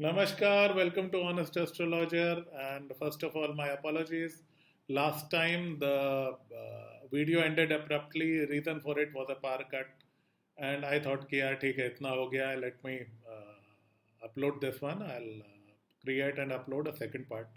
Namaskar, welcome to Honest Astrologer. And first of all, my apologies. Last time the video ended abruptly. Reason for it was a power cut, and I thought, कि यार ठीक है इतना हो गया. Let me upload this one. I'll create and upload a second part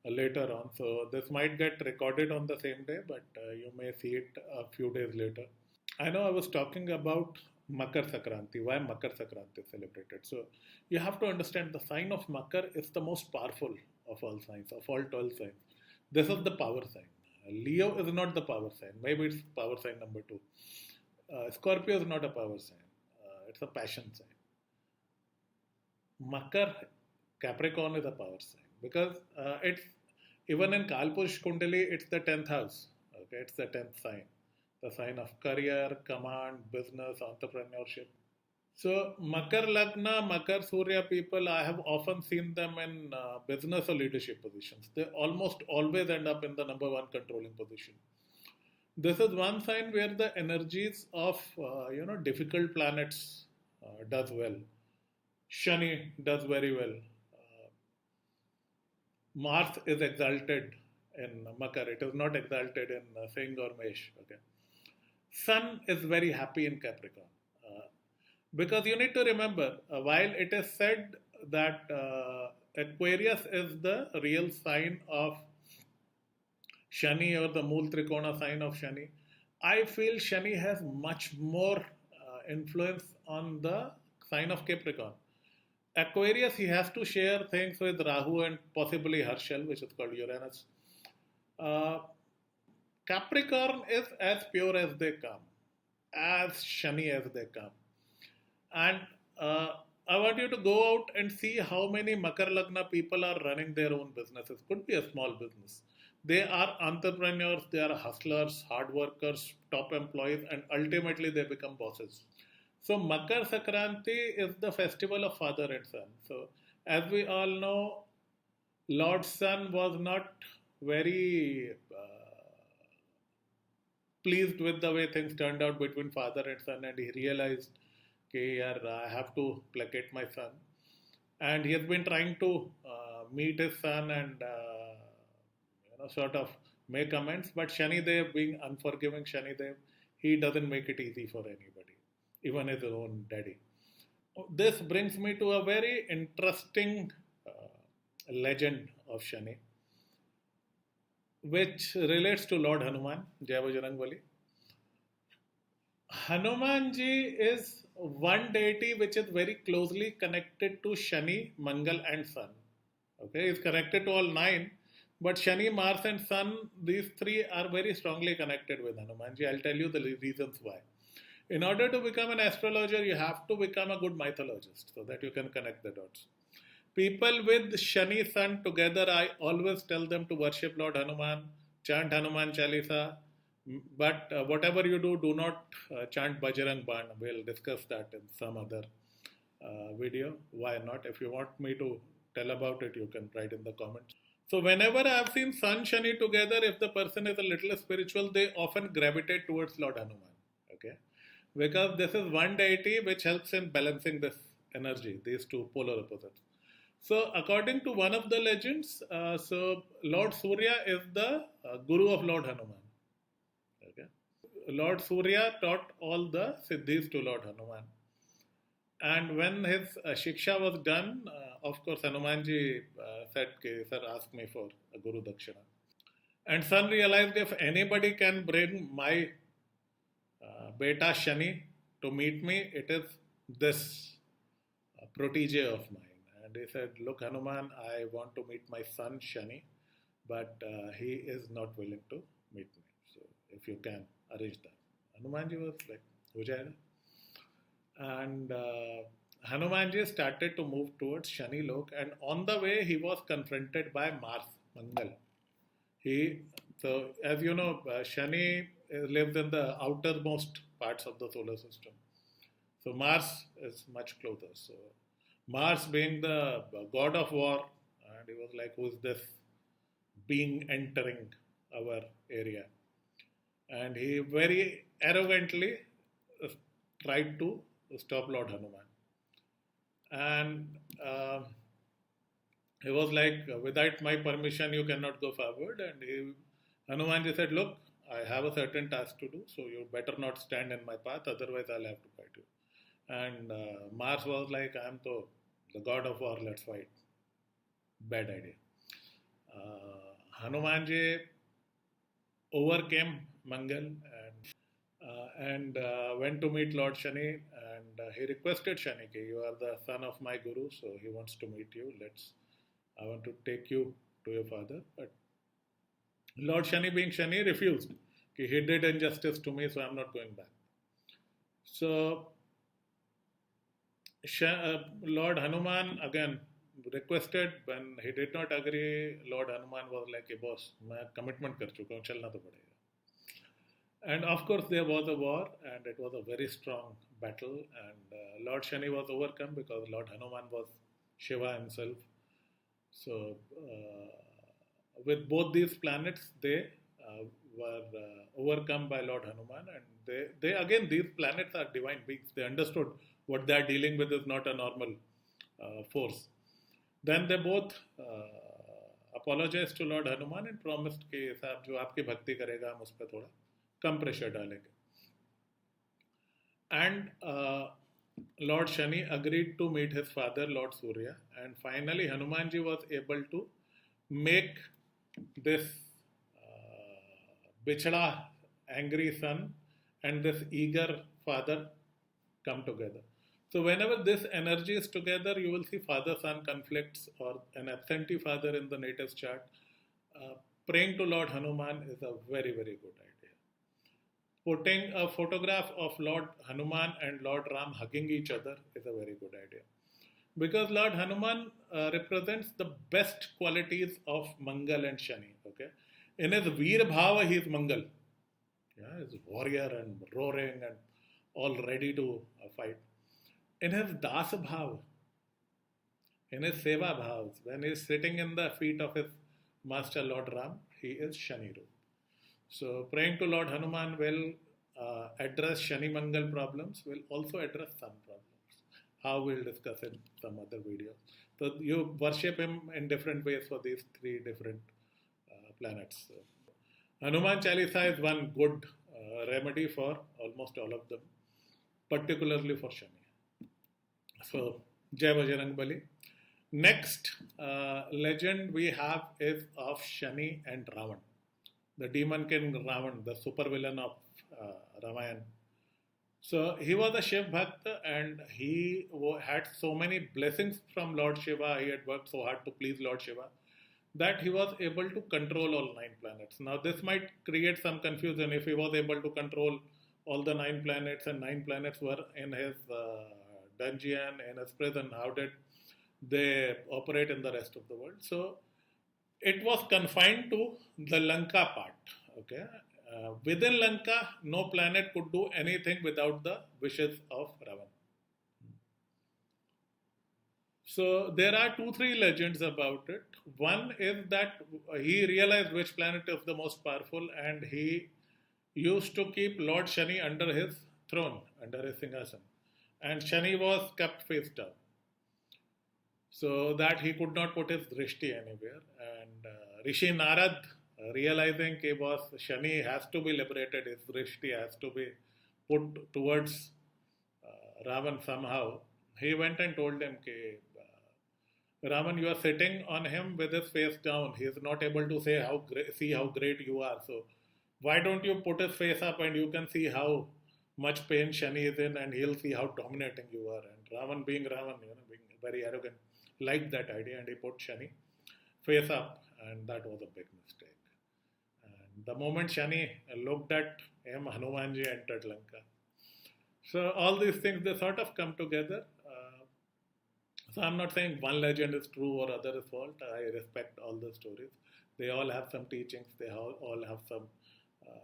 later on. So this might get recorded on the same day, but you may see it a few days later. I know I was talking about Makar Sankranti, why Makar Sankranti is celebrated. So you have to understand the sign of Makar is the most powerful of all signs, of all 12 signs. This is the power sign. Leo is not the power sign. Maybe it's power sign number two. Scorpio is not a power sign. It's a passion sign. Makar, Capricorn is a power sign because it's even in Kalpush Kundali, it's the 10th house. Okay, it's the 10th sign, the sign of career, command, business, entrepreneurship. So, Makar Lagna, Makar Surya people, I have often seen them in business or leadership positions. They almost always end up in the number one controlling position. This is one sign where the energies of difficult planets does well. Shani does very well. Mars is exalted in Makar. It is not exalted in Singh or Mesh. Okay. Sun is very happy in Capricorn. Because you need to remember, while it is said that Aquarius is the real sign of Shani or the Mool Trikona sign of Shani, I feel Shani has much more influence on the sign of Capricorn. Aquarius, he has to share things with Rahu and possibly Herschel, which is called Uranus. Uh, Capricorn is as pure as they come, as Shani as they come. And I want you to go out and see how many Makar Lagna people are running their own businesses. Could be a small business. They are entrepreneurs, they are hustlers, hard workers, top employees, and ultimately they become bosses. So Makar Sankranti is the festival of father and son. So as we all know, Lord Sun was not very pleased with the way things turned out between father and son, and he realized, okay, I have to placate my son. And he has been trying to meet his son and sort of make amends. But Shani Dev, being unforgiving Shani Dev, he doesn't make it easy for anybody, even his own daddy. This brings me to a very interesting legend of Shani, which relates to Lord Hanuman, Jai Bajrangbali. Hanuman Ji is one deity which is very closely connected to Shani, Mangal, and Sun. Okay, it's connected to all nine, but Shani, Mars, and Sun, these three are very strongly connected with Hanuman Ji. I'll tell you the reasons why. In order to become an astrologer, you have to become a good mythologist so that you can connect the dots. People with Shani Sun together, I always tell them to worship Lord Hanuman, chant Hanuman Chalisa, but whatever you do, do not chant Bajrang Ban. We'll discuss that in some other video. Why not? If you want me to tell about it, you can write in the comments. So whenever I have seen Sun Shani together, if the person is a little spiritual, they often gravitate towards Lord Hanuman. Okay, because this is one deity which helps in balancing this energy, these two polar opposites. So according to one of the legends, so Lord Surya is the guru of Lord Hanuman. Okay. Lord Surya taught all the siddhis to Lord Hanuman. And when his shiksha was done, of course, Hanumanji said, sir, ask me for a Guru Dakshina. And son realized if anybody can bring my beta Shani to meet me, it is this protege of mine. And he said, look, Hanuman, I want to meet my son Shani, but he is not willing to meet me. So if you can arrange that. Hanumanji was like, ho jayega. And Hanumanji started to move towards Shani Lok, and on the way he was confronted by Mars, Mangal. So as you know, Shani lives in the outermost parts of the solar system. So Mars is much closer. So Mars being the god of war, and he was like, who is this being entering our area? And he very arrogantly tried to stop Lord Hanuman. And He was like, without my permission, you cannot go forward. And Hanumanji said, look, I have a certain task to do, so you better not stand in my path, otherwise I'll have to fight you. And Mars was like, I'm the god of war, let's fight. Bad idea. Hanumanji overcame Mangal and went to meet Lord Shani, and he requested Shani, you are the son of my guru, so he wants to meet you. I want to take you to your father. But Lord Shani, being Shani, refused. He did injustice to me, so I'm not going back. So Lord Hanuman again requested. When he did not agree, Lord Hanuman was like, hey, boss, मैं commitment कर चुका हूँ, चलना तो पड़ेगा. And of course, there was a war, and it was a very strong battle. And Lord Shani was overcome because Lord Hanuman was Shiva himself. So, with both these planets, they were overcome by Lord Hanuman, and they again, these planets are divine beings. They understood what they are dealing with is not a normal force. Then they both apologized to Lord Hanuman and promised कि साहब जो आपकी भक्ति करेगा हम उस पर थोड़ा कम प्रेशर डालेंगे. And Lord Shani agreed to meet his father, Lord Surya, and finally Hanumanji was able to make this bichda, angry son, and this eager father come together. So whenever this energy is together, you will see father-son conflicts or an absentee father in the native chart. Praying to Lord Hanuman is a very, very good idea. Putting a photograph of Lord Hanuman and Lord Ram hugging each other is a very good idea. Because Lord Hanuman represents the best qualities of Mangal and Shani. Okay, in his Veer Bhava, he is Mangal. Yeah, he's warrior and roaring and all ready to fight. In his Das Bhav, in his Seva Bhavs, when he is sitting in the feet of his master Lord Ram, he is Shani Roop. So praying to Lord Hanuman will address Shani Mangal problems, will also address sun problems. How we'll discuss in some other videos. So you worship him in different ways for these three different planets. So, Hanuman Chalisa is one good remedy for almost all of them, particularly for Shani. So, Jai Bajrang Bali. Next legend we have is of Shani and Ravan, the demon king Ravan, the super villain of Ramayana. So he was a Shiv Bhakta, and he had so many blessings from Lord Shiva. He had worked so hard to please Lord Shiva that he was able to control all 9 planets. Now this might create some confusion. If he was able to control all the 9 planets and 9 planets were in his dungeon, in his prison, how did they operate in the rest of the world? So it was confined to the Lanka part. Okay, within Lanka, no planet could do anything without the wishes of Ravan. So there are 2-3 legends about it. One is that he realized which planet is the most powerful, and he used to keep Lord Shani under his throne, under his Singhasan. And Shani was kept face down, so that he could not put his drishti anywhere. And Rishi Narad, realizing that boss Shani has to be liberated, his drishti has to be put towards Ravan somehow, he went and told him that Ravan, you are sitting on him with his face down. He is not able to see how great you are. So why don't you put his face up and you can see how much pain Shani is in, and he'll see how dominating you are. And Ravan, being Ravan, being very arrogant, liked that idea, and he put Shani face up, and that was a big mistake. And the moment Shani looked at him, Hanumanji entered Lanka. So all these things, they sort of come together. So I'm not saying one legend is true or other is false. I respect all the stories. They all have some teachings. They all have some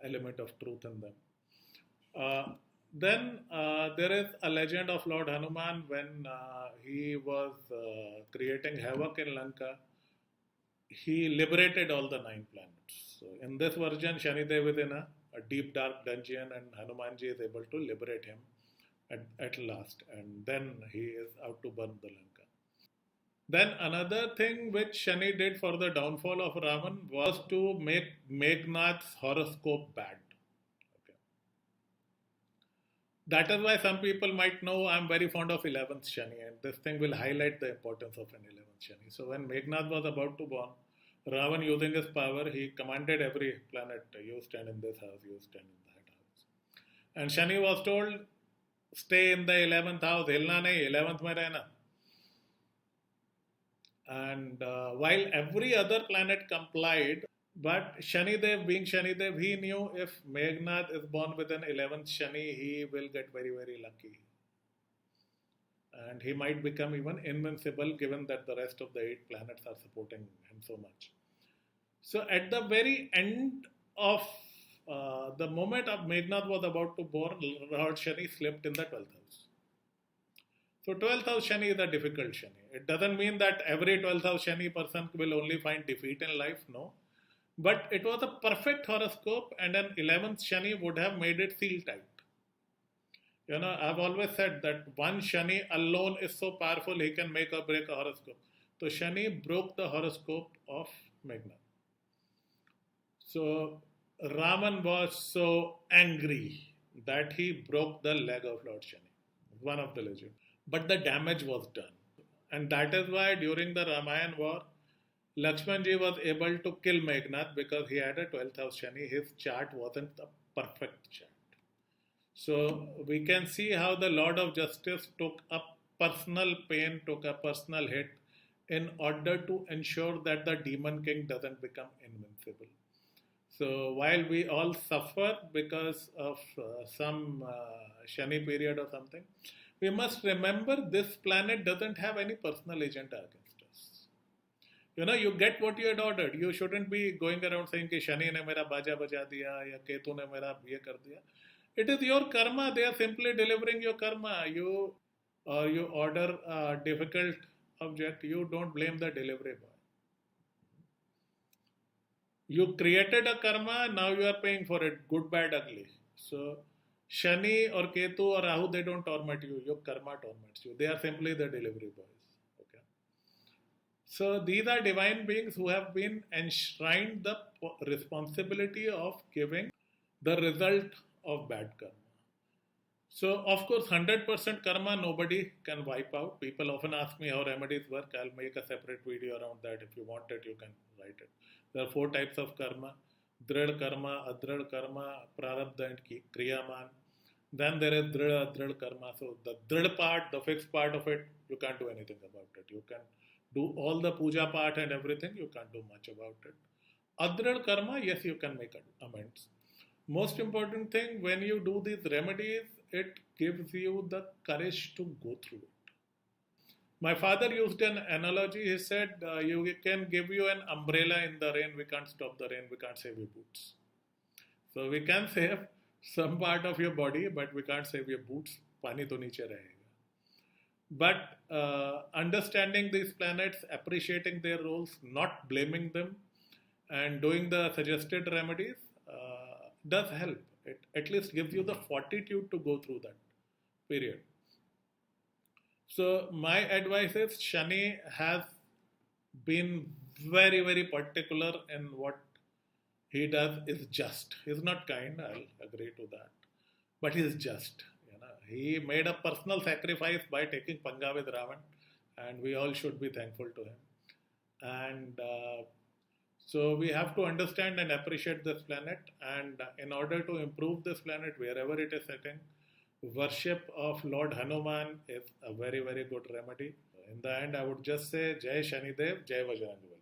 element of truth in them. Then there is a legend of Lord Hanuman when he was creating havoc in Lanka. He liberated all the 9 planets. So in this version, Shanidev is in a deep dark dungeon, and Hanumanji is able to liberate him at last. And then he is out to burn the Lanka. Then another thing which Shani did for the downfall of Ravan was to make Meghnad's horoscope bad. Okay. That is why some people might know I'm very fond of 11th Shani, and this thing will highlight the importance of an 11th Shani. So when Meghnad was about to born, Ravan, using his power, he commanded every planet, you stand in this house, you stand in that house. And Shani was told, stay in the 11th house, hilna nahi, 11th mein rehna. And while every other planet complied, but Shanidev, being Shanidev, he knew if Meghnad is born with an 11th Shani, he will get very, very lucky. And he might become even invincible given that the rest of the 8 planets are supporting him so much. So at the very end of the moment of Meghnad was about to born, Lord Shani slipped in the 12th house. So 12th house Shani is a difficult Shani. It doesn't mean that every 12th house Shani person will only find defeat in life, no. But it was a perfect horoscope, and an 11th Shani would have made it seal tight. You know, I've always said that one Shani alone is so powerful, he can make or break a horoscope. So Shani broke the horoscope of Meghnad. So Raman was so angry that he broke the leg of Lord Shani, one of the legends. But the damage was done. And that is why during the Ramayana war, Lakshmanji was able to kill Meghnad because he had a 12th house Shani. His chart wasn't a perfect chart. So we can see how the Lord of Justice took a personal pain, took a personal hit in order to ensure that the Demon King doesn't become invincible. So while we all suffer because of some Shani period or something, we must remember this planet doesn't have any personal agenda against us. You know, you get what you had ordered. You shouldn't be going around saying कि शनि ने मेरा बाजा बजा दिया या केतु ने मेरा ये कर दिया. It is your karma. They are simply delivering your karma. You order a difficult object. You don't blame the delivery boy. You created a karma. Now you are paying for it. Good, bad, ugly. So Shani or Ketu or Rahu, they don't torment you. Your karma torments you. They are simply the delivery boys. Okay. So these are divine beings who have been enshrined the responsibility of giving the result of bad karma. So of course 100% karma nobody can wipe out. People often ask me how remedies work. I'll make a separate video around that. If you want it, you can write it. There are 4 types of karma: Drid karma, Adrid karma, Prarabdha and Kriyaman. Then there is Drid, Adrid karma. So the Drid part, the fixed part of it, you can't do anything about it. You can do all the puja part and everything, you can't do much about it. Adrid karma, yes, you can make amends. Most important thing, when you do these remedies, it gives you the courage to go through it. My father used an analogy. He said, you can give you an umbrella in the rain. We can't stop the rain. We can't save your boots. So we can save some part of your body, but we can't save your boots. Pani to niche rahega. But understanding these planets, appreciating their roles, not blaming them, and doing the suggested remedies does help. It at least gives you the fortitude to go through that period. So my advice is Shani has been very, very particular in what he does is just. He's not kind, I'll agree to that. But he's just. You know, he made a personal sacrifice by taking Panga with Ravan, and we all should be thankful to him. And so we have to understand and appreciate this planet, and in order to improve this planet wherever it is sitting, worship of Lord Hanuman is a very, very good remedy. In the end, I would just say Jai Shanidev, Jai Bajrang Bali.